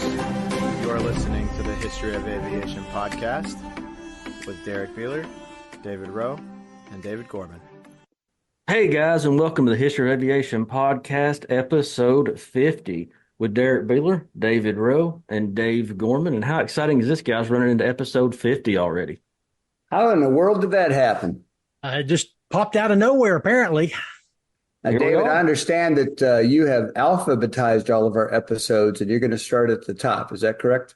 listeners. You are listening to the History of Aviation podcast with Derrick Beeler, David Rowe, and David Gorman. Hey guys, and welcome to the History of Aviation podcast, episode 50, with Derrick Beeler, David Rowe, and Dave Gorman. And how exciting is this, guys, running into episode 50 already? How in the world did that happen? It just popped out of nowhere, apparently. Now, David, I understand that you have alphabetized all of our episodes, and you're going to start at the top. Is that correct?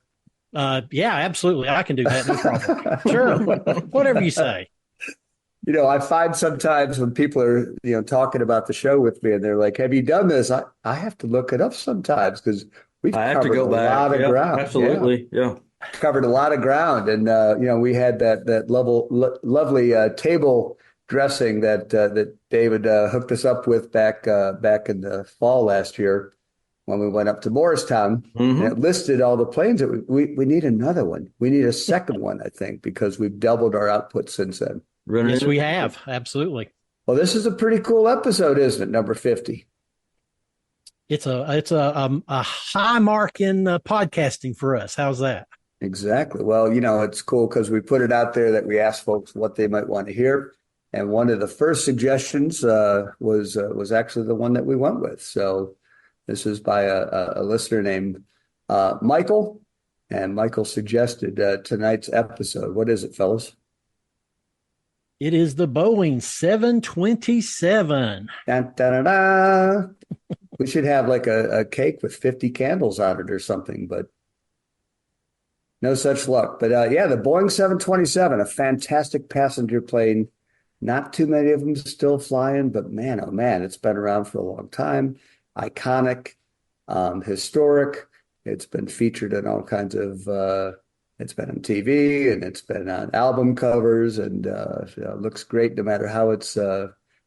Yeah, absolutely. I can do that. No problem. Sure. Whatever you say. You know, I find sometimes when people are, talking about the show with me and they're like, have you done this? I have to look it up sometimes because we've covered a lot of ground. Absolutely. Yeah. Covered a lot of ground. And, we had that lovely table dressing that David hooked us up with back in the fall last year when we went up to Morristown. Mm-hmm. And it listed all the planes that we need another one. We need a second one, I think, because we've doubled our output since then. Yes, we have. Absolutely. Well, this is a pretty cool episode, isn't it? Number 50. It's a high mark in podcasting for us. How's that? Exactly. Well, it's cool because we put it out there that we asked folks what they might want to hear. And one of the first suggestions was actually the one that we went with. So this is by a listener named Michael. And Michael suggested tonight's episode. What is it, fellas? It is the Boeing 727. Dun, dun, dun, dun. We should have like a cake with 50 candles on it or something, but no such luck. But the Boeing 727, a fantastic passenger plane. Not too many of them still flying, but man, oh man, it's been around for a long time. Iconic, historic. It's been featured in all kinds of, it's been on TV and it's been on album covers and looks great no matter how it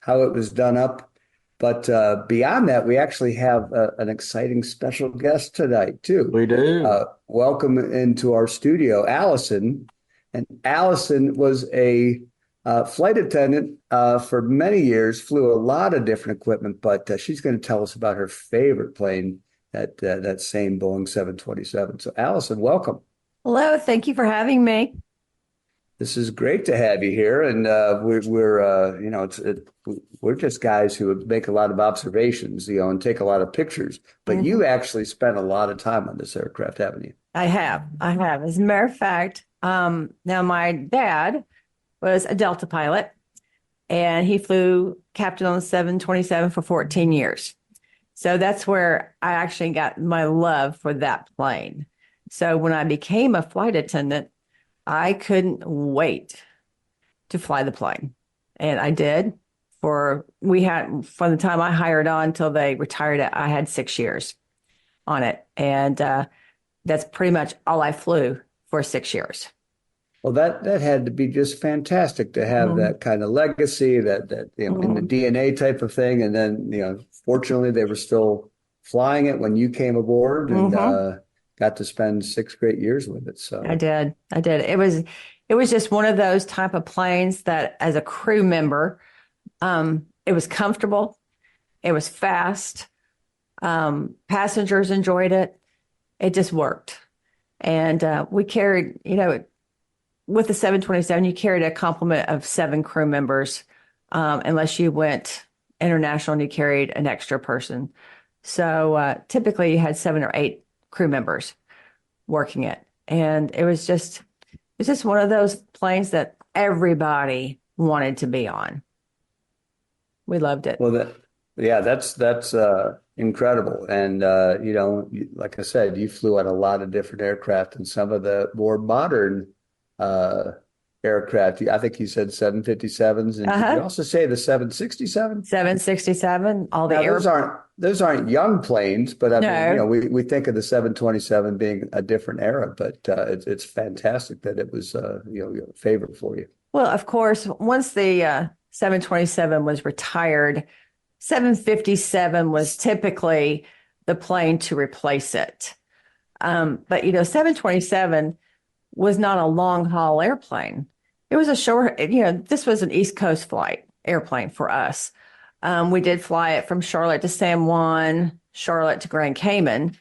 was done up. But beyond that, we actually have an exciting special guest tonight too. We do. Welcome into our studio, Allison. And Allison was a flight attendant for many years, flew a lot of different equipment, but she's going to tell us about her favorite plane, that same Boeing 727. So, Allison, welcome. Hello, thank you for having me. This is great to have you here, and we're just guys who make a lot of observations, and take a lot of pictures. But you actually spent a lot of time on this aircraft, haven't you? I have. As a matter of fact, now my dad was a Delta pilot, and he flew captain on the 727 for 14 years. So that's where I actually got my love for that plane. So when I became a flight attendant, I couldn't wait to fly the plane. And I did from the time I hired on till they retired it, I had 6 years on it. And that's pretty much all I flew for 6 years. Well, that had to be just fantastic to have that kind of legacy, that in the DNA type of thing. And then, fortunately, they were still flying it when you came aboard and got to spend 6 great years with it. So I did. It was just one of those type of planes that, as a crew member, it was comfortable, it was fast, passengers enjoyed it. It just worked, and we carried, with the 727, you carried a complement of 7 crew members, unless you went international and you carried an extra person. So typically you had 7 or 8 crew members working it. And it was just one of those planes that everybody wanted to be on. We loved it. Well, that's incredible. And, like I said, you flew on a lot of different aircraft and some of the more modern aircraft. I think you said 757s, and did you also say the 767? 767. Those aren't young planes, but I mean, we think of the 727 being a different era, but it's fantastic that it was a favorite for you. Well, of course, once the 727 was retired, 757 was typically the plane to replace it. But 727 was not a long haul airplane. It was a short, this was an East Coast flight airplane for us. We did fly it from Charlotte to San Juan, Charlotte to Grand Cayman.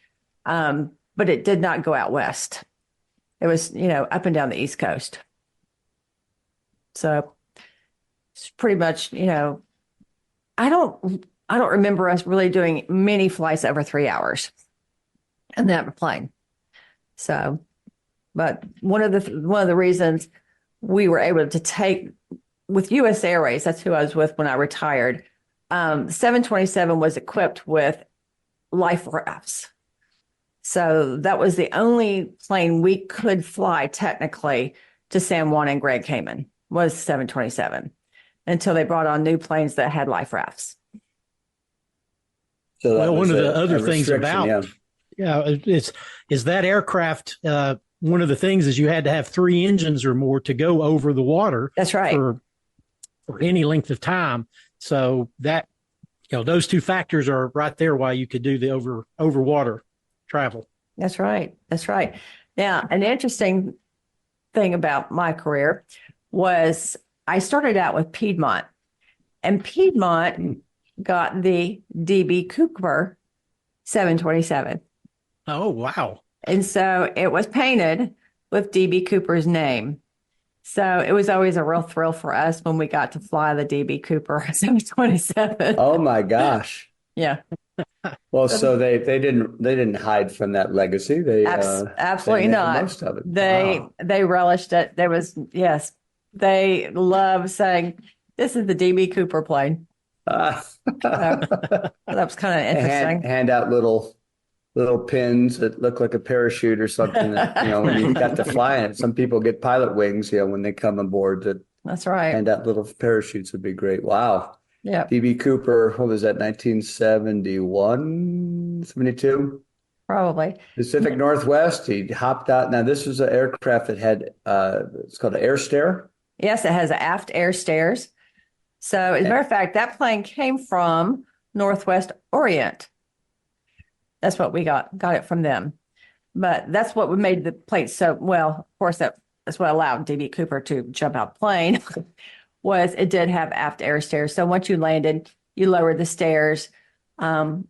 but it did not go out west. It was, up and down the East Coast. So it's pretty much, I don't remember us really doing many flights over 3 hours in that plane. So, but one of the reasons we were able to take with U.S. Airways, that's who I was with when I retired. 727 was equipped with life rafts. So that was the only plane we could fly technically to San Juan and Grand Cayman was 727 until they brought on new planes that had life rafts. So one of the other things about is that aircraft. One of the things is you had to have 3 engines or more to go over the water. That's right. For any length of time. So that, those 2 factors are right there why you could do the over water travel. That's right. That's right. Now, an interesting thing about my career was I started out with Piedmont, and Piedmont got the DB Cooper 727. Oh, wow. And so it was painted with DB Cooper's name. So it was always a real thrill for us when we got to fly the DB Cooper 727. Oh my gosh. Yeah. Well, so they didn't hide from that legacy. They absolutely they made not. the most of it. They relished it. They love saying this is the DB Cooper plane. So that was kind of interesting. Hand out little pins that look like a parachute or something that, when you got to fly in it. Some people get pilot wings, when they come aboard. That's right. Hand out little parachutes would be great. Wow. Yeah. DB Cooper, what was that, 1971, 72? Probably. Pacific Northwest, he hopped out. Now, this was an aircraft that had, it's called an air stair. Yes, it has aft air stairs. So, as a matter of fact, that plane came from Northwest Orient. That's what we got it from them. But that's what made the plane so well. Of course, that's what allowed DB Cooper to jump out the plane. Was it did have aft air stairs. So once you landed, you lowered the stairs,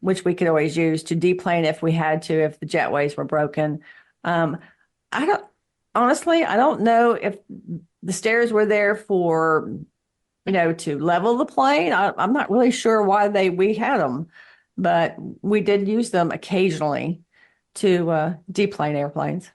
which we could always use to deplane if we had to, if the jetways were broken. I don't know if the stairs were there for, to level the plane. I'm not really sure why we had them, but we did use them occasionally to deplane airplanes.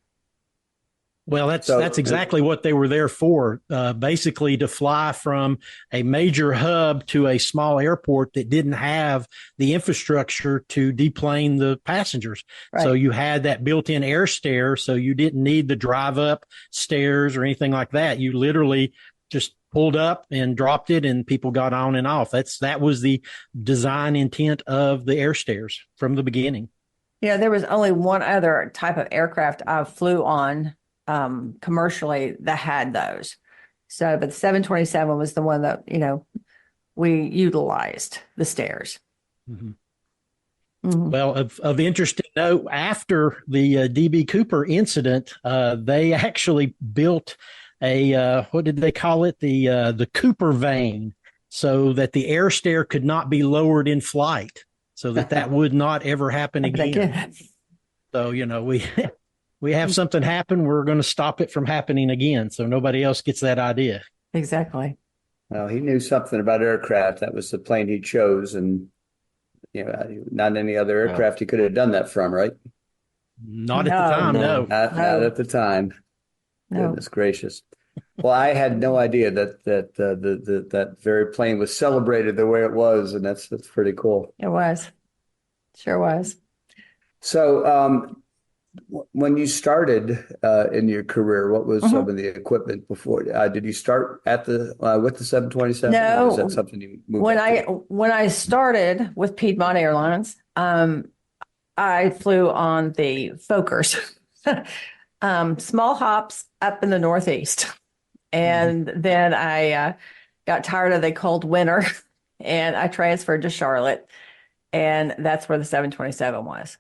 Well, that's exactly what they were there for, basically to fly from a major hub to a small airport that didn't have the infrastructure to deplane the passengers. Right. So you had that built-in air stair, so you didn't need the drive-up stairs or anything like that. You literally just pulled up and dropped it, and people got on and off. That was the design intent of the air stairs from the beginning. There was only one other type of aircraft I flew on commercially that had those. So, but the 727 was the one that, we utilized the stairs. Mm-hmm. Mm-hmm. Well, of interesting note, after the DB Cooper incident, they actually built a, what did they call it? The Cooper vane, so that the air stair could not be lowered in flight, so that would not ever happen again. So, we have something happen, we're going to stop it from happening again, so nobody else gets that idea. Exactly. Well, he knew something about aircraft. That was the plane he chose, and not any other aircraft he could have done that from, right? Not at the time, no. Not at the time. No. Goodness gracious. Well, I had no idea that very plane was celebrated the way it was, and that's pretty cool. It was. Sure was. So, when you started in your career, what was some of the equipment before? Did you start at with the 727? No. Or is that something you moved when I started with Piedmont Airlines, I flew on the Fokkers, small hops up in the Northeast, and then I got tired of the cold winter, and I transferred to Charlotte, and that's where the 727 was.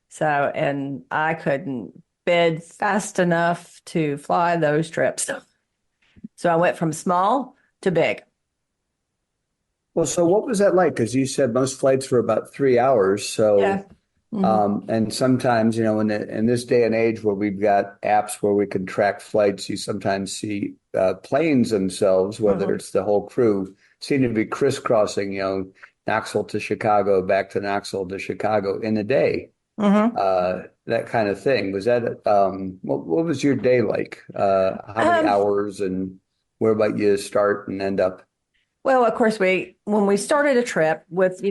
So, and I couldn't bid fast enough to fly those trips. So I went from small to big. Well, so what was that like? Because you said most flights were about 3 hours. So And sometimes, in this day and age where we've got apps where we can track flights, you sometimes see planes themselves, whether it's the whole crew, seem to be crisscrossing, Knoxville to Chicago, back to Knoxville to Chicago in a day. That kind of thing. Was that what was your day like? How many hours, and where about you start and end up? Well, of course, when we started a trip with,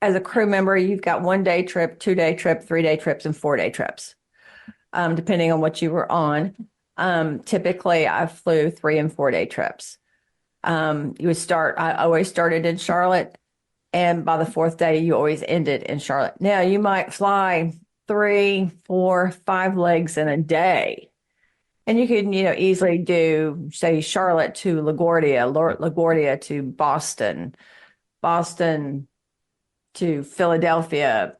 as a crew member, you've got 1-day trip, 2-day trip, 3-day trips, and 4-day trips, depending on what you were on. Typically, I flew 3 and 4-day trips. I always started in Charlotte, and by the 4th day, you always ended in Charlotte. Now, you might fly 3, 4, 5 legs in a day. And you can, easily do, say, Charlotte to LaGuardia, LaGuardia to Boston, Boston to Philadelphia,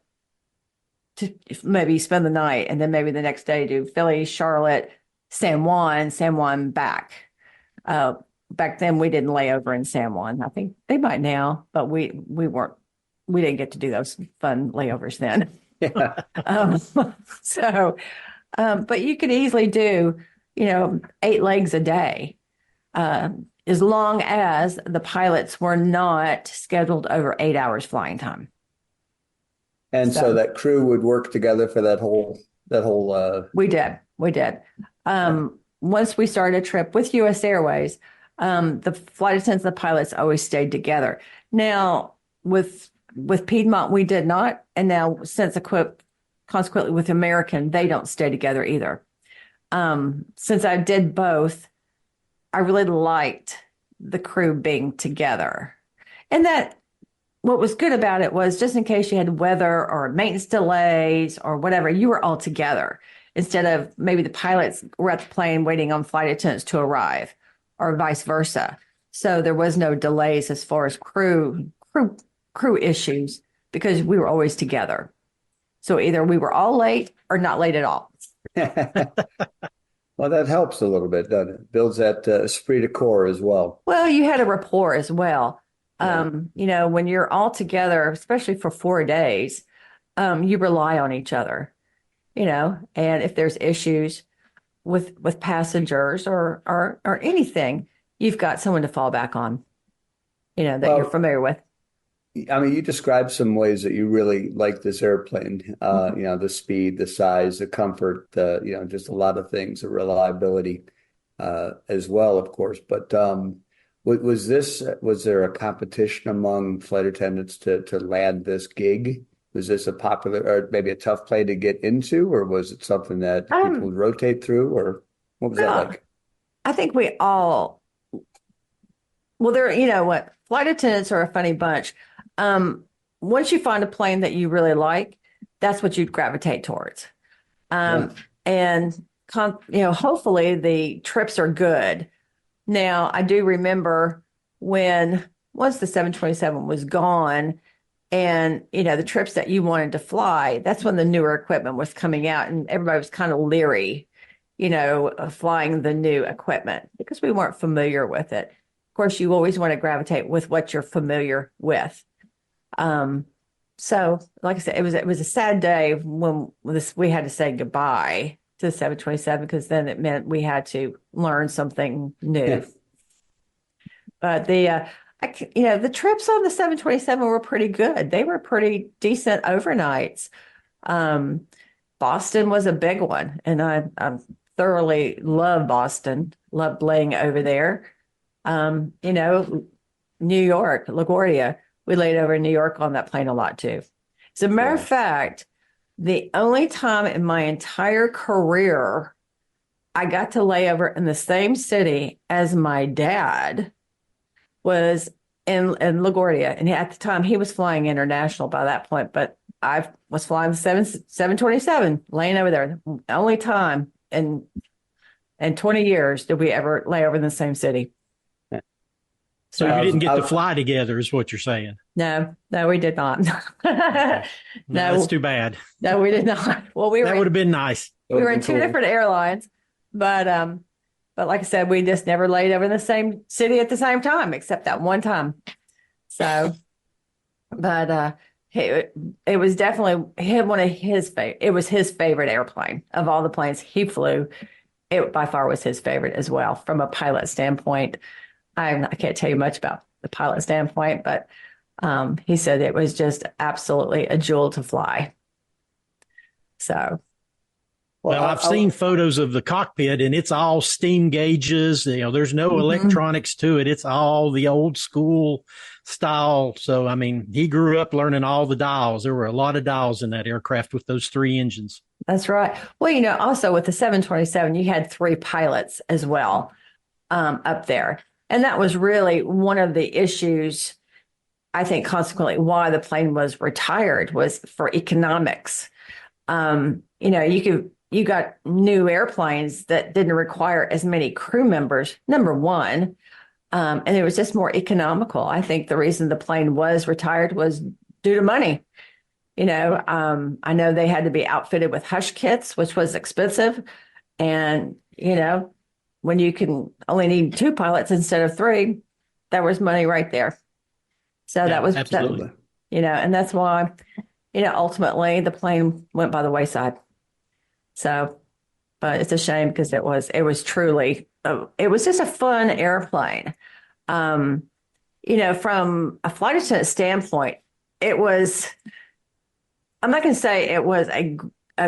to maybe spend the night, and then maybe the next day do Philly, Charlotte, San Juan back. Back then, we didn't lay over in San Juan. I think they might now, but we didn't get to do those fun layovers then. Yeah. But you could easily do, 8 legs a day, as long as the pilots were not scheduled over 8 hours flying time. And so that crew would work together for that whole. We did. Once we started a trip with U.S. Airways, the flight attendants and the pilots always stayed together. Now, with Piedmont, we did not. And now, consequently, with American, they don't stay together either. Since I did both, I really liked the crew being together. And that what was good about it was, just in case you had weather or maintenance delays or whatever, you were all together instead of maybe the pilots were at the plane waiting on flight attendants to arrive, or vice versa. So there was no delays as far as crew issues, because we were always together. So either we were all late or not late at all. Well, that helps a little bit, doesn't it? Builds that esprit de corps as well. Well, you had a rapport as well. Yeah. When you're all together, especially for 4 days, you rely on each other, and if there's issues with passengers or anything, you've got someone to fall back on, that you're familiar with. I mean, you described some ways that you really like this airplane, the speed, the size, the comfort, just a lot of things, the reliability, as well, of course. But was there a competition among flight attendants to land this gig? Was this a popular, or maybe a tough plane to get into, or was it something that people would rotate through, or what was that like? I think we all, flight attendants are a funny bunch. Once you find a plane that you really like, that's what you'd gravitate towards. And hopefully the trips are good. Now, I do remember once the 727 was gone, and the trips that you wanted to fly, that's when the newer equipment was coming out, and everybody was kind of leery, of flying the new equipment because we weren't familiar with it. Of course, you always want to gravitate with what you're familiar with. So, like I said, it was a sad day when we had to say goodbye to the 727, because then it meant we had to learn something new. Yeah. But the trips on the 727 were pretty good. They were pretty decent overnights. Boston was a big one, and I thoroughly love Boston. Loved laying over there. New York, LaGuardia. We laid over in New York on that plane a lot too. As a matter of fact, the only time in my entire career I got to lay over in the same city as my dad was in LaGuardia. And at the time, he was flying international by that point, but I was flying the 727, laying over there. The only time in 20 years did we ever lay over in the same city. So you didn't get to fly together, is what you're saying? No, we did not. No, that's too bad. No, we did not. Well, that would have been nice. We were in two different airlines, but like I said, we just never laid over in the same city at the same time, except that one time. So, but it was definitely one of his favorite. It was his favorite airplane of all the planes he flew. It by far was his favorite as well from a pilot standpoint. I can't tell you much about the pilot standpoint, but he said it was just absolutely a jewel to fly. So. Well, I've seen photos of the cockpit, and it's all steam gauges. There's no electronics to it. It's all the old school style. So, I mean, he grew up learning all the dials. There were a lot of dials in that aircraft with those 3 engines. That's right. Well, also with the 727, you had 3 pilots as well up there. And that was really one of the issues, I think, consequently, why the plane was retired was for economics. You got new airplanes that didn't require as many crew members, number one, and it was just more economical. I think the reason the plane was retired was due to money. I know they had to be outfitted with hush kits, which was expensive. And, when you can only need 2 pilots instead of 3, that was money right there. So that was absolutely, and that's why, ultimately the plane went by the wayside. So, but it's a shame because it was truly, it was just a fun airplane. From a flight attendant standpoint, it was, I'm not going to say it was a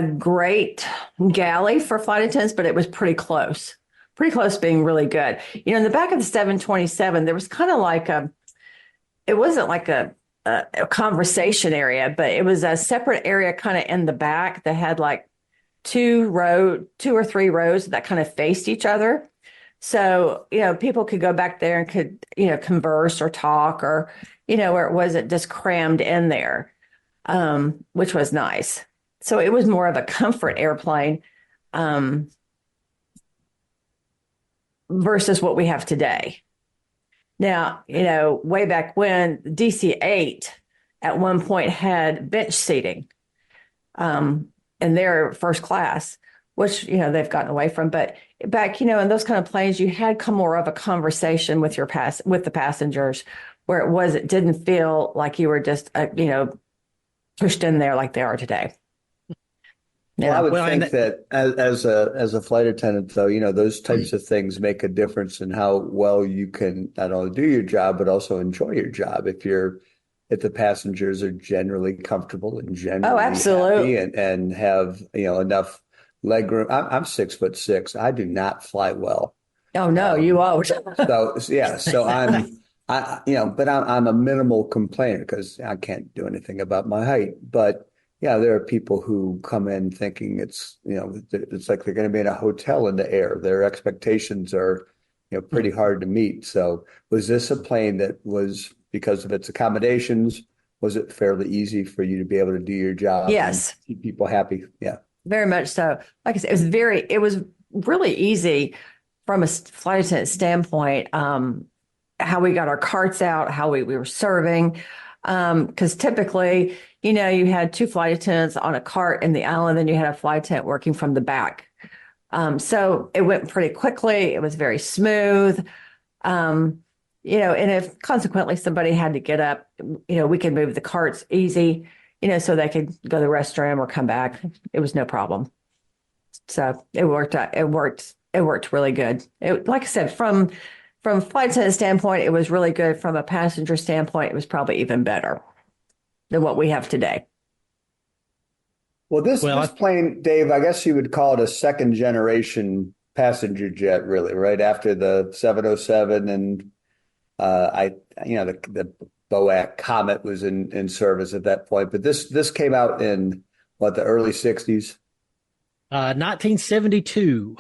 great galley for flight attendants, but it was pretty close being really good. In the back of the 727, there was kind of it wasn't like a conversation area, but it was a separate area kind of in the back that had like 2 or 3 rows that kind of faced each other. So, people could go back there and could, converse or talk or, where it wasn't just crammed in there, which was nice. So it was more of a comfort airplane versus what we have today. Now, way back when DC-8 at one point had bench seating. And they're first class, which, they've gotten away from. But back, in those kind of planes, you had more of a conversation with with the passengers where it didn't feel like you were just, pushed in there like they are today. Yeah. Well, I would think that as a flight attendant, though, those types of things make a difference in how well you can not only do your job, but also enjoy your job. If the passengers are generally comfortable and generally absolutely happy and have, enough leg room. I'm 6'6". I do not fly well. Oh, no, you won't. So I'm a minimal complainer because I can't do anything about my height. But yeah, there are people who come in thinking it's like they're going to be in a hotel in the air. Their expectations are, pretty hard to meet. So was this a plane that was, because of its accommodations, was it fairly easy for you to be able to do your job? Yes. And keep people happy? Yeah. Very much so. Like I said, it was really easy from a flight attendant standpoint, how we got our carts out, how we were serving. Because typically, you had 2 flight attendants on a cart in the aisle, and then you had a flight attendant working from the back. So it went pretty quickly. It was very smooth. And if consequently somebody had to get up, we could move the carts easy, so they could go to the restroom or come back. It was no problem. So it worked out. It worked really good. Like I said, from flight attendant standpoint, it was really good. From a passenger standpoint, it was probably even better than what we have today. Well, this plane, Dave, I guess you would call it a second generation passenger jet, really, right after the 707 and the Boeing Comet was in service at that point. But this came out in the early 60s? 1972.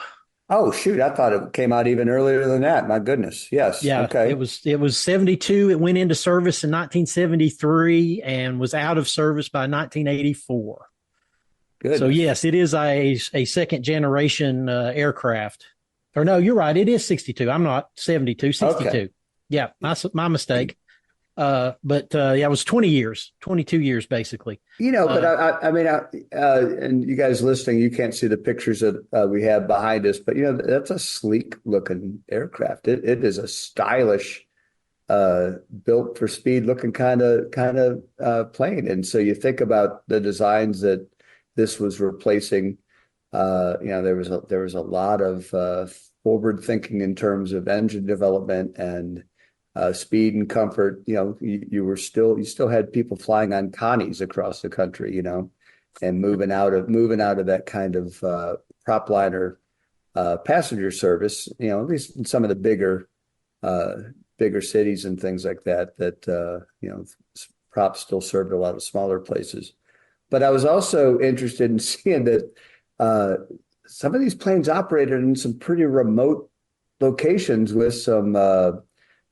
Oh, shoot. I thought it came out even earlier than that. My goodness. Yes. Yeah. Okay. It was 72. It went into service in 1973 and was out of service by 1984. Good. So yes, it is a second generation aircraft. Or no, you're right. It is 62. I'm not 72, 62. Okay. Yeah. My mistake. But it was 22 years, basically. But I mean, and you guys listening, you can't see the pictures that we have behind us, but that's a sleek looking aircraft. It is a stylish built for speed, looking kind of plain. And so you think about the designs that this was replacing. There was a lot of forward thinking in terms of engine development and speed and comfort. You still had people flying on Connies across the country, and moving out of that kind of propliner passenger service. At least in some of the bigger cities and things like that. Props still served a lot of smaller places. But I was also interested in seeing that some of these planes operated in some pretty remote locations with some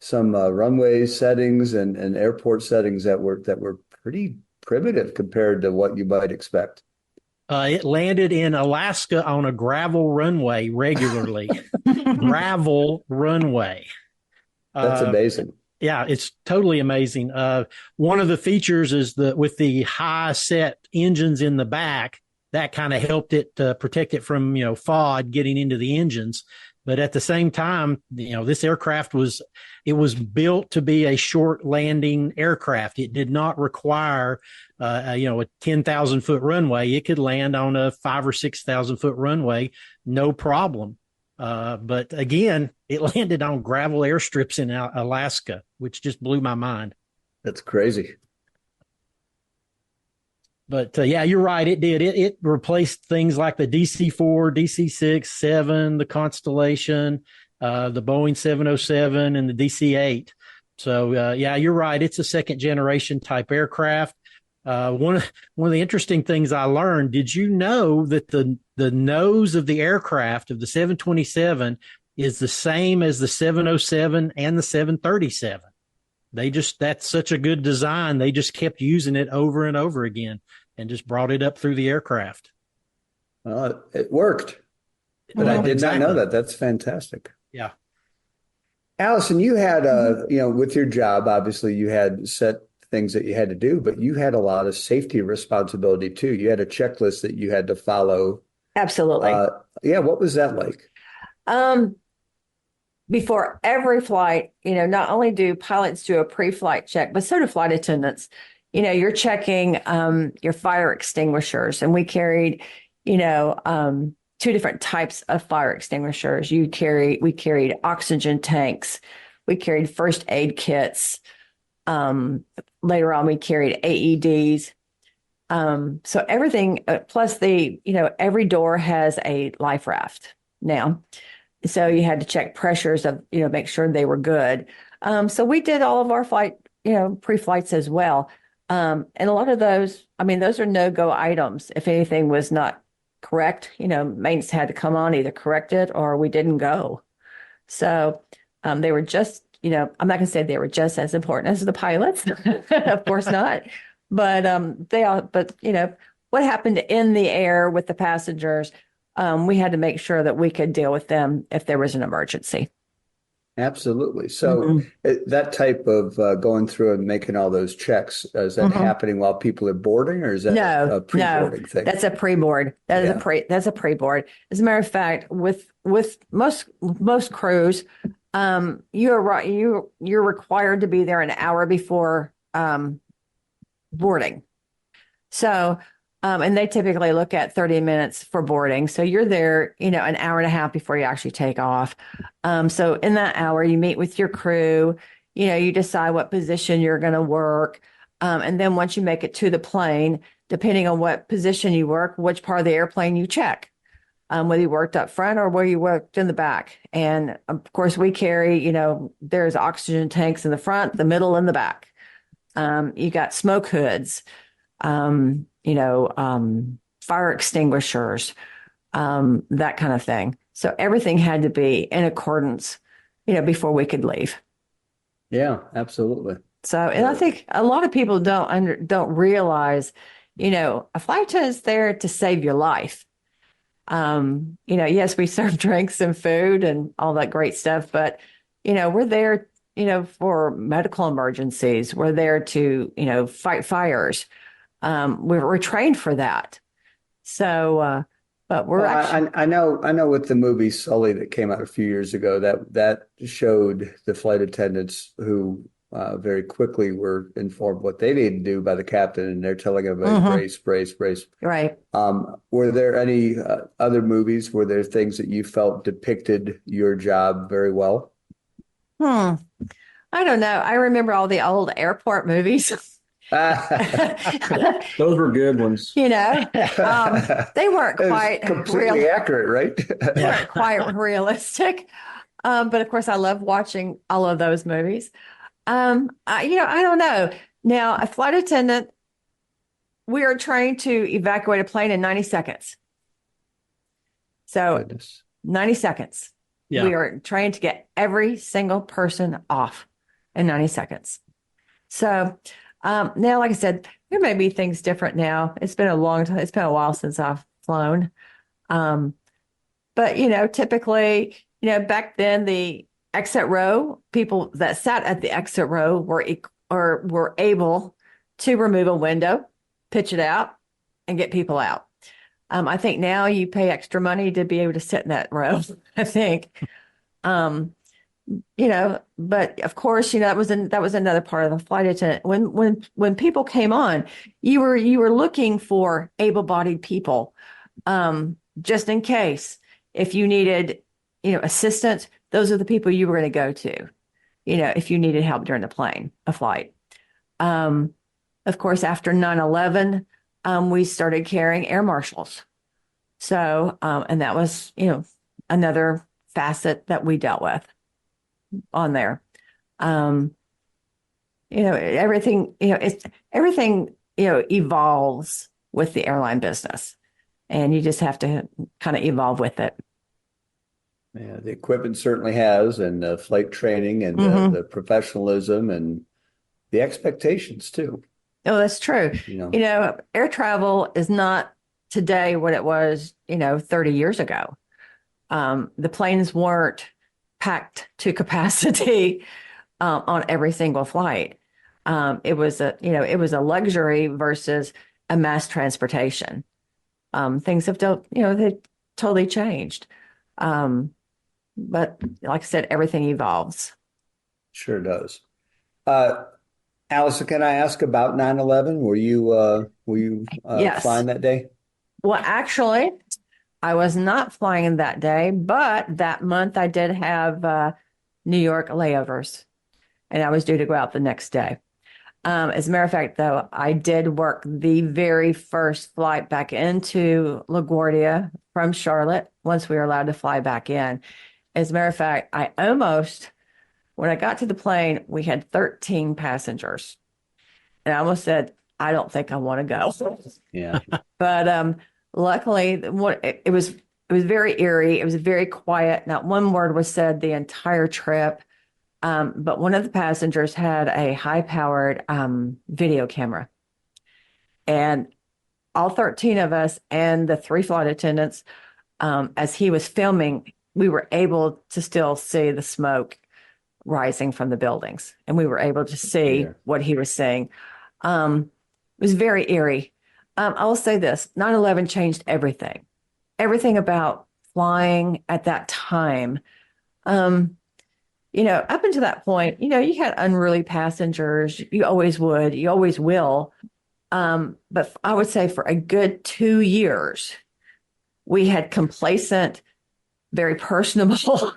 runway settings and airport settings that were pretty primitive compared to what you might expect. It landed in Alaska on a gravel runway regularly. Gravel runway. That's amazing. Yeah, it's totally amazing. One of the features is with the high set engines in the back, that kind of helped it protect it from, FOD getting into the engines. But at the same time, this aircraft was built to be a short landing aircraft. It did not require, a 10,000 foot runway. It could land on a 5,000 or 6,000 foot runway, no problem. But again, it landed on gravel airstrips in Alaska, which just blew my mind. That's crazy. But yeah, you're right. It did. It replaced things like the DC-4, DC-6, 7, the Constellation, the Boeing 707, and the DC-8. So yeah, you're right. It's a second generation type aircraft. One of the interesting things I learned, did you know that the nose of the aircraft of the 727 is the same as the 707 and the 737? That's such a good design. They just kept using it over and over again and just brought it up through the aircraft. It worked, but I did not know that. That's fantastic. Yeah. Allison, you had, with your job, obviously you had set things that you had to do, but you had a lot of safety responsibility too. You had a checklist that you had to follow. Absolutely. Yeah. What was that like? Before every flight, not only do pilots do a pre-flight check, but so do flight attendants. You're checking your fire extinguishers, and we carried, two different types of fire extinguishers. We carried oxygen tanks, we carried first aid kits. Later on, we carried AEDs. So everything, plus every door has a life raft now. So you had to check pressures of, make sure they were good. So we did all of our flight, pre-flights as well. And a lot of those, those are no-go items. If anything was not correct, maintenance had to come on, either correct it or we didn't go. So they were just, I'm not going to say they were just as important as the pilots, of course not. But what happened in the air with the passengers, we had to make sure that we could deal with them if there was an emergency. Absolutely. So that type of going through and making all those checks, is that happening while people are boarding, or is that a pre-boarding thing? That's a pre-board. That's a pre-board. As a matter of fact, with most crews, you're required to be there an hour before boarding. So, and they typically look at 30 minutes for boarding. So you're there, an hour and a half before you actually take off. So in that hour, you meet with your crew, you decide what position you're going to work. And then once you make it to the plane, depending on what position you work, which part of the airplane you check, whether you worked up front or where you worked in the back. And of course we carry, there's oxygen tanks in the front, the middle, and the back. You got smoke hoods, fire extinguishers, that kind of thing. So everything had to be in accordance, before we could leave. Yeah, absolutely. So, and I think a lot of people don't realize, a flight attendant is there to save your life. Yes, we serve drinks and food and all that great stuff, but, we're there, for medical emergencies. We're there to, fight fires. We're trained for that. So, But we're actually, I know with the movie Sully that came out a few years ago, that showed the flight attendants who very quickly were informed what they needed to do by the captain, and they're telling everybody brace, brace, brace. right. Were there any other movies? Were there things that you felt depicted your job very well? Hmm. I don't know. I remember all the old airport movies. Those were good ones. They weren't It was quite completely accurate, right? They weren't quite realistic. But of course, I love watching all of those movies. I don't know. Now, a flight attendant, we are trained to evacuate a plane in 90 seconds. So Goodness. 90 seconds. Yeah. We are trained to get every single person off in 90 seconds. So now, like I said, there may be things different now. It's been a long time. It's been a while since I've flown. But, typically, back then the exit row, people that sat at the exit row were able to remove a window, pitch it out, and get people out. I think now you pay extra money to be able to sit in that row, I think. But of course, that was another part of the flight attendant. When people came on, you were looking for able-bodied people, just in case if you needed, assistance. Those are the people you were going to go to, if you needed help during a flight. Of course, after 9/11, we started carrying air marshals. So, and that was, another facet that we dealt with on there. Everything, everything evolves with the airline business, and you just have to kind of evolve with it. Yeah, the equipment certainly has, and flight training and the professionalism and the expectations too. Oh, that's true. Air travel is not today what it was, 30 years ago. The planes weren't packed to capacity on every single flight. It was a luxury versus a mass transportation. Things have they totally changed. But like I said, everything evolves. Sure does. Allison, can I ask about 9/11? Were you Yes. flying that day? Well, actually, I was not flying that day, but that month I did have New York layovers, and I was due to go out the next day. As a matter of fact, though, I did work the very first flight back into LaGuardia from Charlotte once we were allowed to fly back in. As a matter of fact, when I got to the plane, we had 13 passengers. And I almost said, I don't think I want to go. Yeah. But luckily, it was very eerie. It was very quiet. Not one word was said the entire trip. But one of the passengers had a high-powered video camera. And all 13 of us and the 3 flight attendants, as he was filming, we were able to still see the smoke rising from the buildings. And we were able to see what he was saying. It was very eerie. I will say this, 9/11 changed everything. Everything about flying at that time. Up until that point, you had unruly passengers. You always would. You always will. But I would say for a good 2 years, we had complacent, very personable,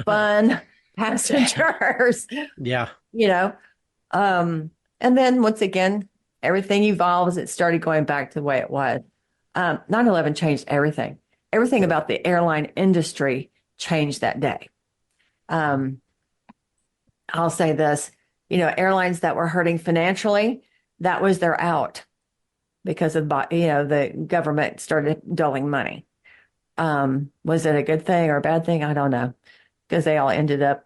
fun passengers. Yeah. And then once again, everything evolves. It started going back to the way it was. 9/11 changed everything. Everything about the airline industry changed that day. I'll say this, airlines that were hurting financially, that was their out because of, the government started doling money. Was it a good thing or a bad thing? I don't know, because they all ended up,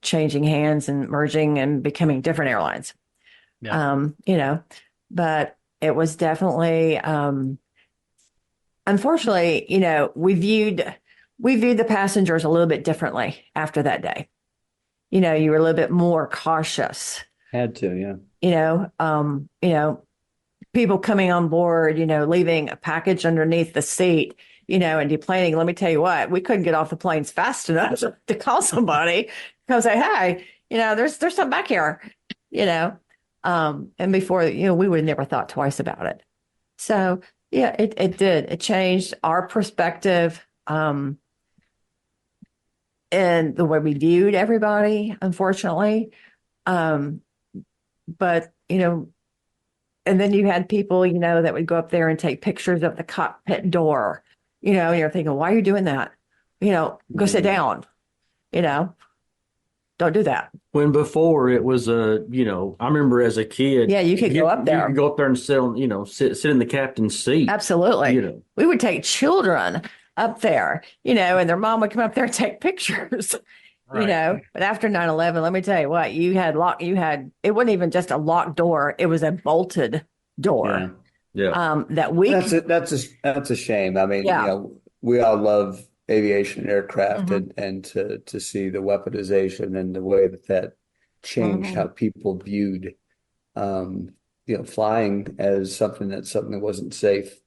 changing hands and merging and becoming different airlines. Yeah. But it was definitely, unfortunately, we viewed the passengers a little bit differently after that day. You were a little bit more cautious. Had to, yeah. People coming on board, leaving a package underneath the seat, and deplaning. Let me tell you what, we couldn't get off the planes fast enough to call somebody, come say, hey, there's something back here, and before, we would have never thought twice about it. So yeah, it did. It changed our perspective, and the way we viewed everybody, unfortunately. But, and then you had people, that would go up there and take pictures of the cockpit door, and you're thinking, why are you doing that? Go sit down, don't do that. When before it was I remember as a kid. Yeah, you could go up there. You could go up there and sit in the captain's seat. Absolutely. We would take children up there, and their mom would come up there and take pictures. Right. But after 9/11, let me tell you what, it wasn't even just a locked door. It was a bolted door. Yeah. That's a shame. I mean, we all love aviation and aircraft, and to see the weaponization and the way that changed how people viewed, flying as something that wasn't safe.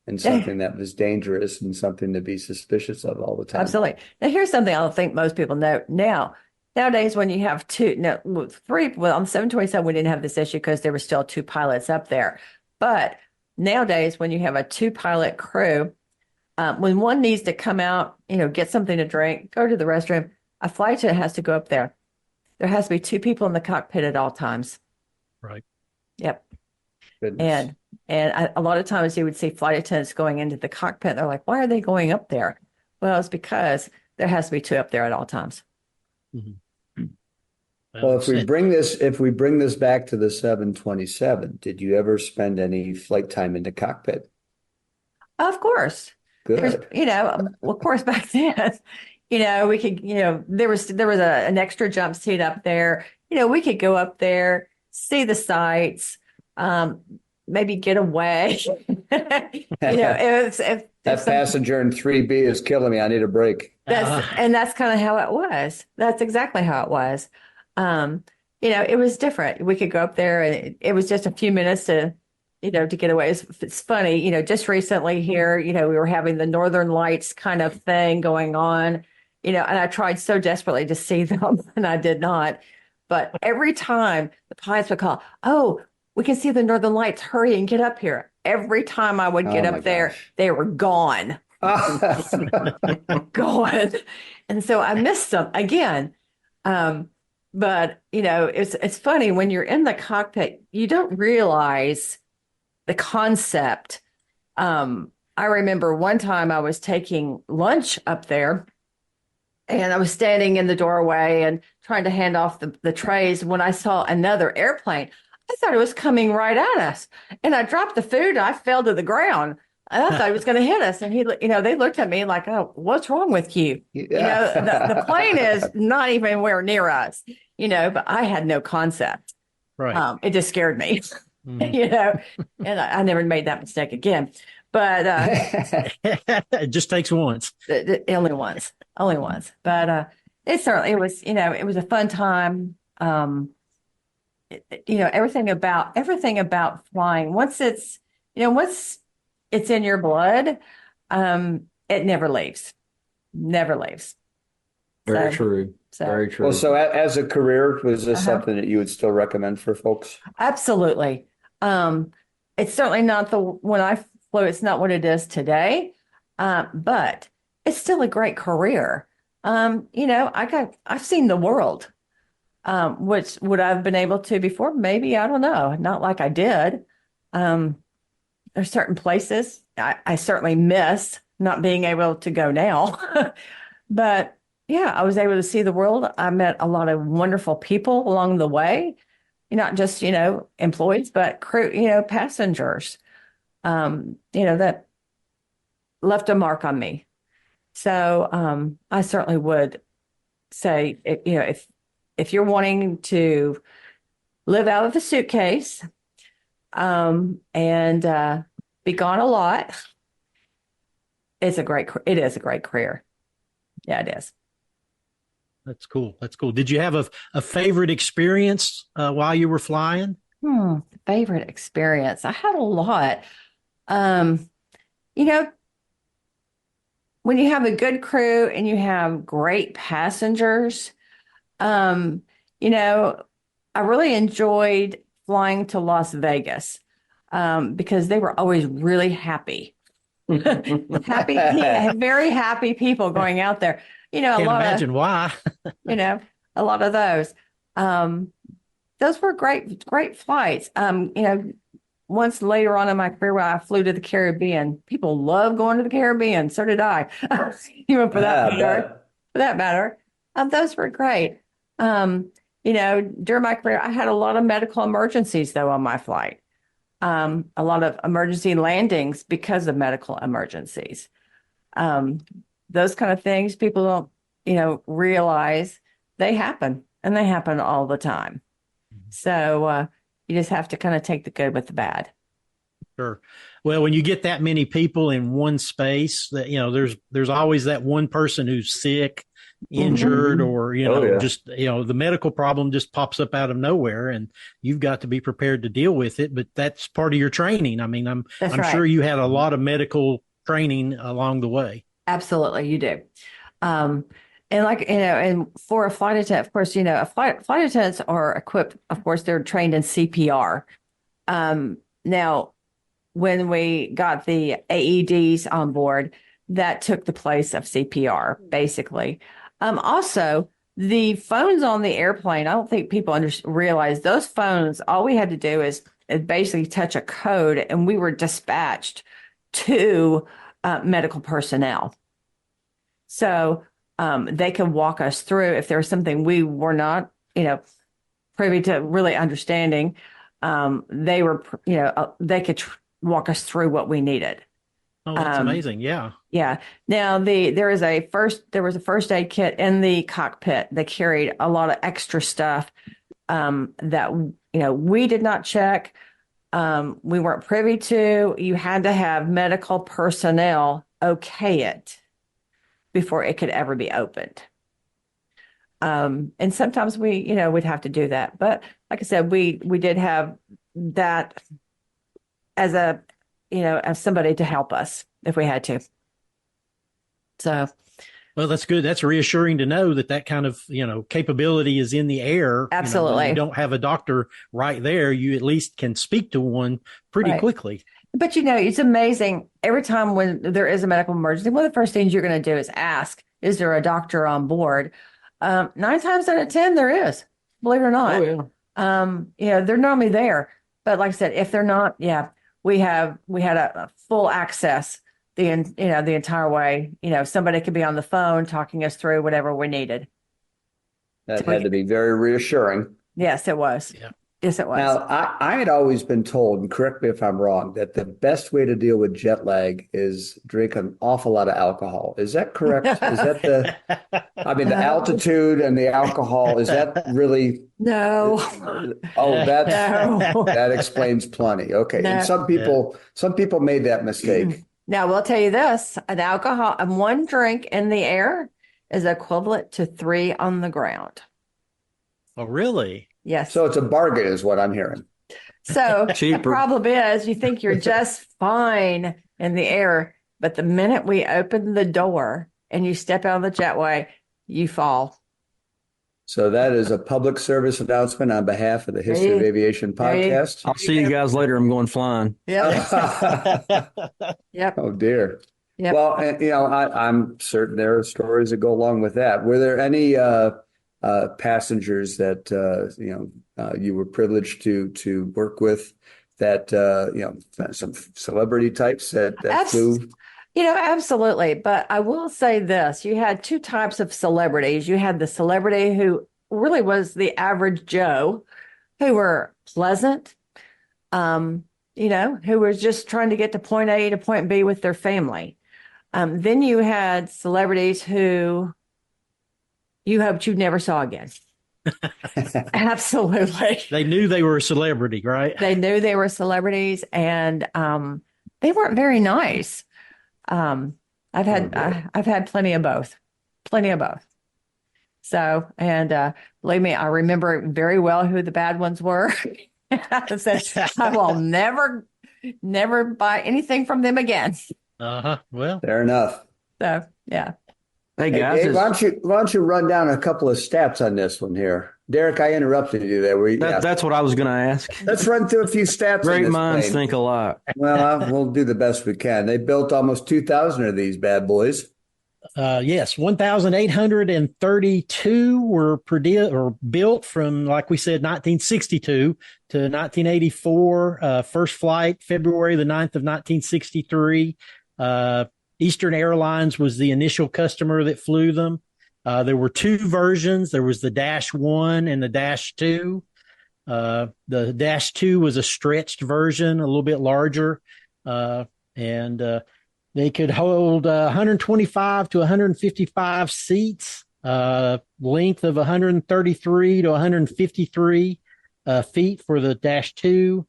And something that was dangerous and something to be suspicious of all the time. Absolutely. Now, here's something I don't think most people know. Nowadays, when you have three, on 727, we didn't have this issue because there were still 2 pilots up there. But nowadays, when you have a 2-pilot crew, when one needs to come out, get something to drink, go to the restroom, a flight attendant has to go up there. There has to be 2 people in the cockpit at all times. Right. Yep. Goodness. And a lot of times you would see flight attendants going into the cockpit. They're like, why are they going up there? Well, it's because there has to be 2 up there at all times. Mm-hmm. Well, if we bring this back to the 727, did you ever spend any flight time in the cockpit? Of course. Good. Of course, back then, we could, there was an extra jump seat up there. We could go up there, see the sights, maybe get away. If that passenger in 3B is killing me. I need a break. And that's kind of how it was. That's exactly how it was. It was different. We could go up there, and it was just a few minutes to get away. It's funny, just recently here, we were having the Northern Lights kind of thing going on, and I tried so desperately to see them, and I did not. But every time the pilots would call, oh, we can see the Northern Lights, hurry and get up here. Every time I would get up there, they were gone. Gone. And so I missed them again. But, it's funny when you're in the cockpit, you don't realize the concept. I remember one time I was taking lunch up there, and I was standing in the doorway and trying to hand off the trays when I saw another airplane. I thought it was coming right at us, and I dropped the food. And I fell to the ground. And I thought it was going to hit us. And they looked at me like, "Oh, what's wrong with you?" The plane is not even anywhere near us. But I had no concept. Right. It just scared me. And I never made that mistake again. But it just takes once. Only once. But it was a fun time. Everything about flying. Once it's in your blood, it never leaves. Very true. Very true. Well, so as a career, was this something that you would still recommend for folks? Absolutely. It's certainly not when I flew, it's not what it is today. But it's still a great career. I've seen the world. Which would I have been able to before? Maybe, I don't know. Not like I did. There's certain places I certainly miss not being able to go now. But yeah, I was able to see the world. I met a lot of wonderful people along the way, not just, employees, but crew, passengers, that left a mark on me. So I certainly would say, if you're wanting to live out of the suitcase and be gone a lot, it is a great career. Yeah, it is. That's cool. Did you have a favorite experience while you were flying? Favorite experience. I had a lot. when you have a good crew and you have great passengers, you know, I really enjoyed flying to Las Vegas because they were always really happy. Very happy people going out there. You know, Can't imagine why. you know, a lot of those. Those were great flights. You know, once later on in my career, when I flew to the Caribbean, people love going to the Caribbean. So did I. Even for that matter. For that matter, those were great. You know, during my career, I had a lot of medical emergencies though on my flight. A lot of emergency landings because of medical emergencies. Those kind of things people don't, you know, realize they happen, and they happen all the time. So you just have to kind of take the good with the bad. Sure. Well, when you get that many people in one space, that you know, there's always that one person who's sick, injured, or you know, just you know, the medical problem just pops up out of nowhere, and you've got to be prepared to deal with it. But that's part of your training. I mean, I'm right. sure you had a lot of medical training along the way. Absolutely, you do. And like, you know, and for a flight attendant, of course, you know, flight attendants are equipped, of course, they're trained in CPR. Now, when we got the AEDs on board, that took the place of CPR, basically. Also, the phones on the airplane, I don't think people realize those phones, all we had to do is basically touch a code, and we were dispatched to medical personnel. So they could walk us through if there was something we were not, you know, privy to really understanding. They were, you know, they could walk us through what we needed. Oh, that's amazing. Yeah. Yeah. Now there was a first aid kit in the cockpit that carried a lot of extra stuff that, you know, we did not check. We weren't privy to. You had to have medical personnel okay it before it could ever be opened. And sometimes we'd have to do that. But like I said, we did have that as as somebody to help us if we had to. So. Well, that's good. That's reassuring to know that kind of, you know, capability is in the air. Absolutely. You know, when you don't have a doctor right there, you at least can speak to one pretty quickly. But, you know, it's amazing. Every time when there is a medical emergency, one of the first things you're going to do is ask, is there a doctor on board? 9 times out of 10, there is, believe it or not. Oh, yeah. You know, they're normally there. But like I said, if they're not, we had a full access the entire way. You know, somebody could be on the phone talking us through whatever we needed. That had to be very reassuring. Yes, it was. Yeah. Yes, it was. Now, I had always been told, and correct me if I'm wrong, that the best way to deal with jet lag is drink an awful lot of alcohol. Is that correct? Is that the altitude and the alcohol, is that really? No. That explains plenty. Okay. No. And some people made that mistake. Now, we'll tell you this, one drink in the air is equivalent to 3 on the ground. Oh, really? Yes. So it's a bargain is what I'm hearing. So the problem is you think you're just fine in the air, but the minute we open the door and you step out of the jetway, you fall. So that is a public service announcement on behalf of the History of Aviation podcast. I'll see you guys later. I'm going flying. Yep. Yep. Oh, dear. Yep. Well, and, you know, I'm certain there are stories that go along with that. Were there any passengers that you were privileged to work with that some celebrity types that flew? You know, absolutely. But I will say this, you had 2 types of celebrities. You had the celebrity who really was the average Joe, who were pleasant, who was just trying to get to point A to point B with their family. Then you had celebrities who you hoped you never saw again. Absolutely. They knew they were a celebrity, right? They knew they were celebrities, and they weren't very nice. I've had plenty of both. So, and believe me, I remember very well who the bad ones were. I said, I will never buy anything from them again. Well, fair enough. So, Yeah. Hey Hey, guys, Dave, why don't you run down a couple of stats on this one here? Derek, I interrupted you there. that's what I was going to ask. Let's run through a few stats on Great this minds plane. think alike. Well, we'll do the best we can. They built almost 2,000 of these bad boys. Yes, 1,832 were built from, like we said, 1962 to 1984. First flight, February the 9th of 1963. Eastern Airlines was the initial customer that flew them. There were two versions. There was the Dash 1 and the Dash 2. The Dash 2 was a stretched version, a little bit larger, and they could hold 125 to 155 seats, length of 133 to 153 feet for the Dash 2.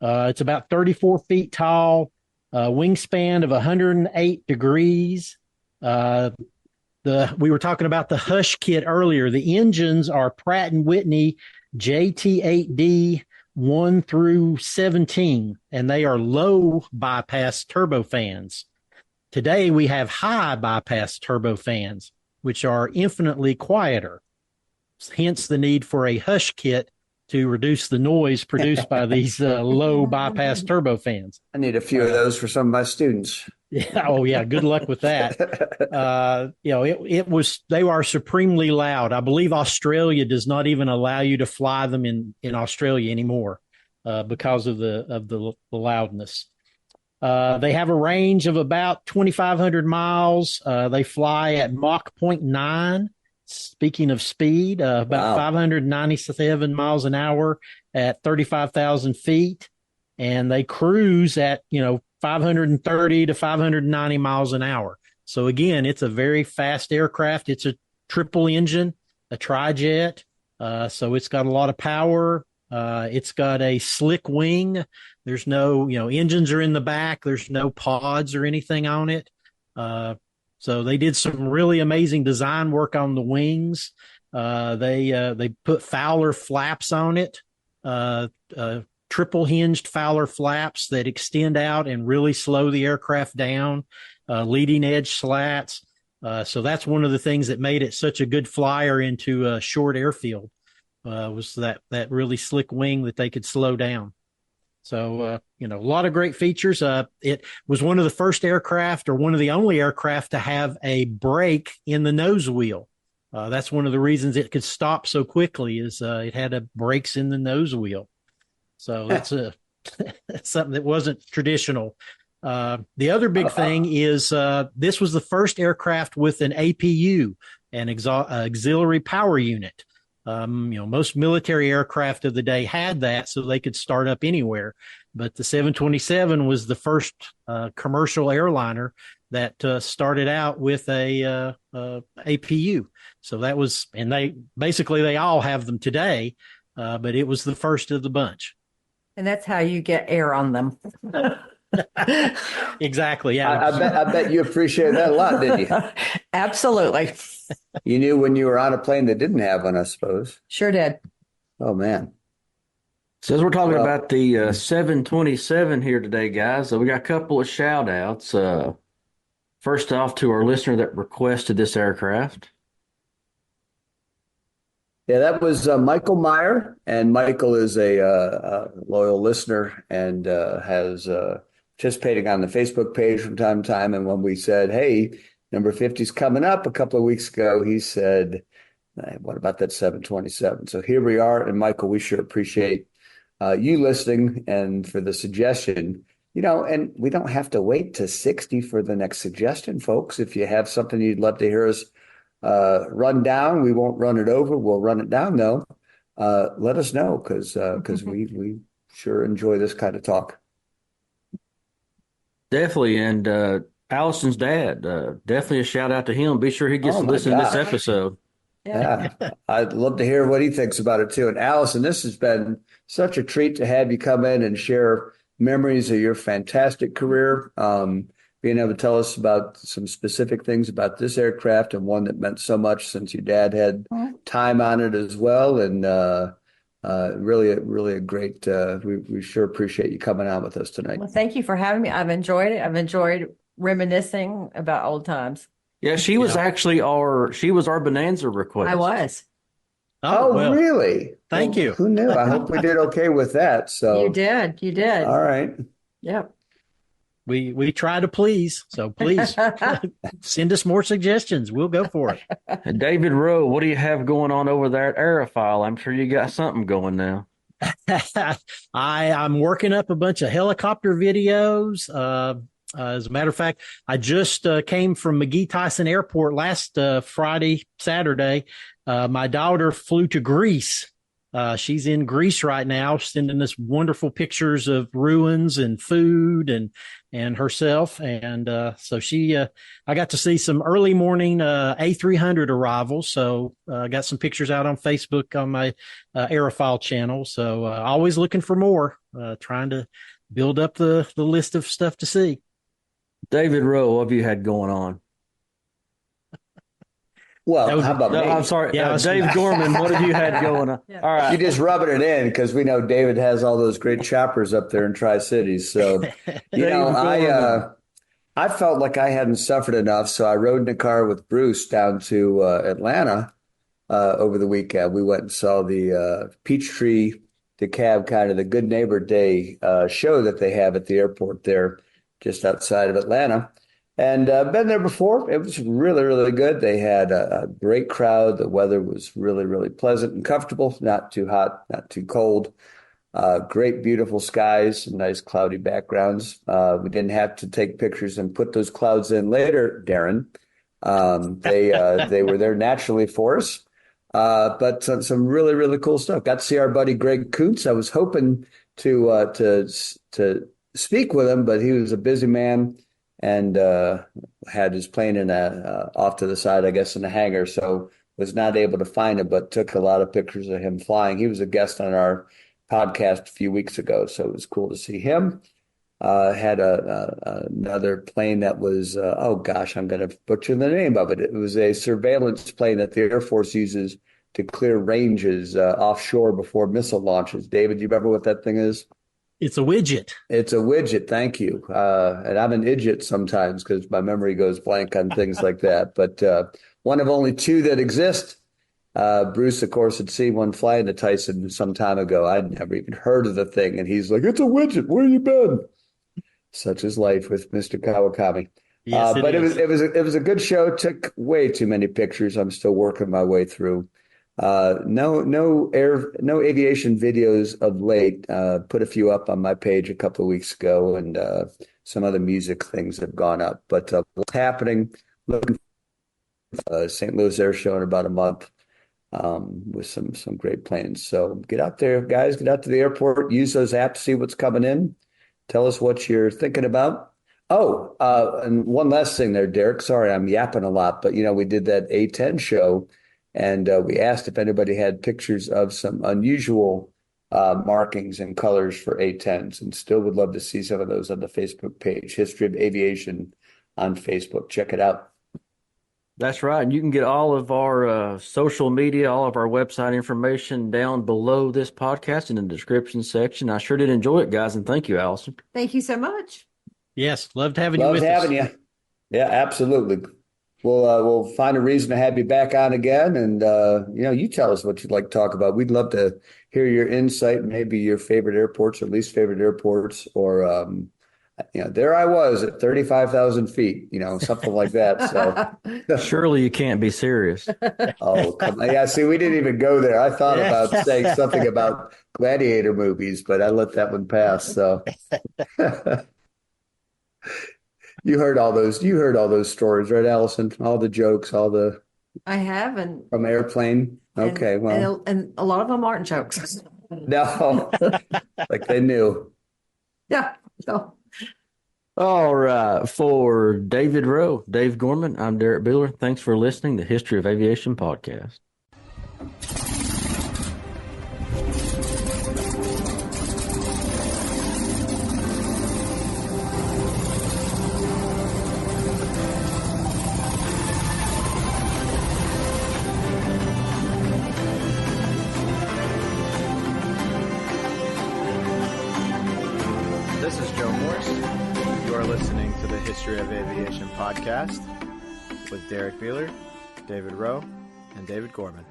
It's about 34 feet tall, wingspan of 108 degrees. We were talking about the Hush kit earlier. The engines are Pratt & Whitney JT8D 1 through 17, and they are low bypass turbofans. Today, we have high bypass turbofans, which are infinitely quieter, hence the need for a Hush kit to reduce the noise produced by these low bypass turbofans. I need a few of those for some of my students. Yeah. Oh, yeah. Good luck with that. They are supremely loud. I believe Australia does not even allow you to fly them in Australia anymore because of the loudness. They have a range of about 2,500 miles. They fly at Mach 0.9. Speaking of speed, about 597 miles an hour at 35,000 feet. And they cruise at, 530 to 590 miles an hour. So again, it's a very fast aircraft. It's a triple engine, a tri-jet. So it's got a lot of power. It's got a slick wing. There's no, engines are in the back. There's no pods or anything on it. So they did some really amazing design work on the wings. They put Fowler flaps on it, triple hinged Fowler flaps that extend out and really slow the aircraft down, leading edge slats. So that's one of the things that made it such a good flyer into a short airfield, was that really slick wing that they could slow down. So, a lot of great features. It was one of the first aircraft, or one of the only aircraft, to have a brake in the nose wheel. That's one of the reasons it could stop so quickly, is it had brakes in the nose wheel. So that's that's something that wasn't traditional. The other big thing is this was the first aircraft with an APU, an auxiliary power unit. Most military aircraft of the day had that, so they could start up anywhere. But the 727 was the first commercial airliner that started out with a APU. So that was, and they all have them today, but it was the first of the bunch. And that's how you get air on them. Exactly. Yeah. I bet you appreciate that a lot, didn't you? Absolutely. You knew when you were on a plane that didn't have one, I suppose. Sure did. Oh, man. So as we're talking about the 727 here today, guys, so we got a couple of shout outs. First off, to our listener that requested this aircraft. Yeah, that was Michael Meyer, and Michael is a loyal listener and has participating on the Facebook page from time to time. And when we said, hey, number 50 is coming up a couple of weeks ago, he said, hey, what about that 727? So here we are. And Michael, we sure appreciate you listening and for the suggestion. And we don't have to wait to 60 for the next suggestion, folks. If you have something you'd love to hear us run down, we won't run it over. We'll run it down, though. Let us know, because we sure enjoy this kind of talk. Definitely. And Allison's dad, definitely a shout out to him. Be sure he gets to listen to this episode. Yeah, I'd love to hear what he thinks about it, too. And Allison, this has been such a treat to have you come in and share memories of your fantastic career. Being able to tell us about some specific things about this aircraft, and one that meant so much since your dad had time on it as well. And really a great, we sure appreciate you coming on with us tonight. Well, thank you for having me. I've enjoyed it. I've enjoyed reminiscing about old times. Yeah, she was actually our Bonanza request. I was. Oh, well, really? Thank you. Who knew? I hope we did okay with that. So You did. You did. All right. Yep. We try to please, so please send us more suggestions. We'll go for it. David Rowe, what do you have going on over there at Aerophile? I'm sure you got something going now. I'm working up a bunch of helicopter videos. As a matter of fact, I just came from McGee Tyson Airport last Saturday. My daughter flew to Greece. She's in Greece right now, sending us wonderful pictures of ruins and food and herself. And so I got to see some early morning A300 arrivals. So I got some pictures out on Facebook on my Aerophile channel. So always looking for more, trying to build up the list of stuff to see. David Rowe, what have you had going on? Well, how about me? I'm sorry. Yeah, Dave Gorman, what have you had going on? Yeah. All right. You just rubbing it in because we know David has all those great choppers up there in Tri-Cities. So, I felt like I hadn't suffered enough. So I rode in the car with Bruce down to Atlanta over the weekend. We went and saw the Peachtree DeKalb, kind of the Good Neighbor Day show that they have at the airport there just outside of Atlanta. And been there before. It was really, really good. They had a great crowd. The weather was really, really pleasant and comfortable. Not too hot, not too cold. Great, beautiful skies, nice cloudy backgrounds. We didn't have to take pictures and put those clouds in later, Darren. They were there naturally for us. But some really, really cool stuff. Got to see our buddy Greg Kuntz. I was hoping to speak with him, but he was a busy man. And had his plane in off to the side, I guess, in the hangar, so was not able to find him, but took a lot of pictures of him flying. He was a guest on our podcast a few weeks ago, so it was cool to see him. Had another plane that was, I'm going to butcher the name of it. It was a surveillance plane that the Air Force uses to clear ranges offshore before missile launches. David, do you remember what that thing is? It's a widget. It's a widget. Thank you. And I'm an idiot sometimes because my memory goes blank on things like that. But one of only two that exist. Bruce, of course, had seen one fly into Tyson some time ago. I'd never even heard of the thing. And he's like, it's a widget. Where you been? Such is life with Mr. Kawakami. Yes, but it was a good show. Took way too many pictures. I'm still working my way through. No aviation videos of late. Put a few up on my page a couple of weeks ago, and some other music things have gone up. But what's happening? Looking for St. Louis Air Show in about a month with some great planes. So get out there, guys. Get out to the airport. Use those apps. See what's coming in. Tell us what you're thinking about. Oh, and one last thing there, Derek. Sorry, I'm yapping a lot, but we did that A10 show. And we asked if anybody had pictures of some unusual markings and colors for A10s, and still would love to see some of those on the Facebook page, History of Aviation on Facebook. Check it out. That's right. And you can get all of our social media, all of our website information down below this podcast in the description section. I sure did enjoy it, guys, and thank you, Allison. Thank you so much. Yes, loved having you with us. Loved having you. Yeah, absolutely. We'll find a reason to have you back on again, and you tell us what you'd like to talk about. We'd love to hear your insight, maybe your favorite airports or least favorite airports, or there I was at 35,000 feet, something like that. So surely you can't be serious. Oh, come on. Yeah. See, we didn't even go there. I thought about saying something about gladiator movies, but I let that one pass. So. You heard all those stories, right, Allison? All the jokes, I have, and from Airplane. Okay, and a lot of them aren't jokes. No, like they knew. Yeah. So. All right. For David Rowe, Dave Gorman, I'm Derrick Beeler. Thanks for listening to the History of Aviation podcast. This is Joe Morse. You are listening to the History of Aviation podcast with Derrick Beeler, David Rowe, and David Gorman.